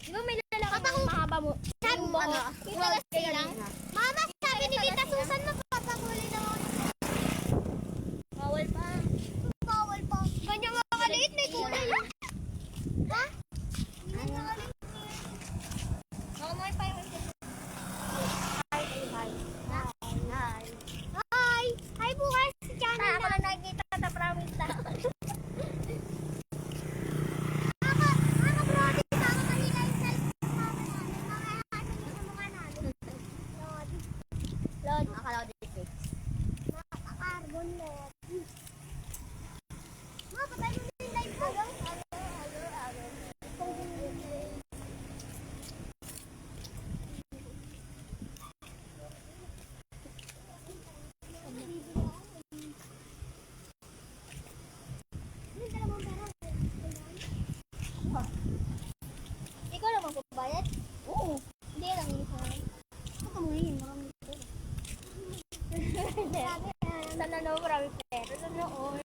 Di ba may lalaki na mahaba mo? Sabi mo, Kita kaya lang? Mama, sabi ni Tita Susan, magpapakuli daw ako. Bawal pa. Bawal po. Ganyan nga maliit na kulay. Ha? Hindi na maliit. Makamay pa yung Hi. Hi. Hi. Hi bukas. Channel Ako lang nakikita sa promise na. Brody, baka mahila yung cellphone mama namin. Makahasa niyo sa mukha namin. Lord. Lord, akala ko dito. Nakaka-carbon Lord. Ma, patay mo na yung live ko. Ikaw naman magbabayad? Oo. Hindi lang isa. Ito kamuhin, marami ito. Sana no, marami pera. Sana all.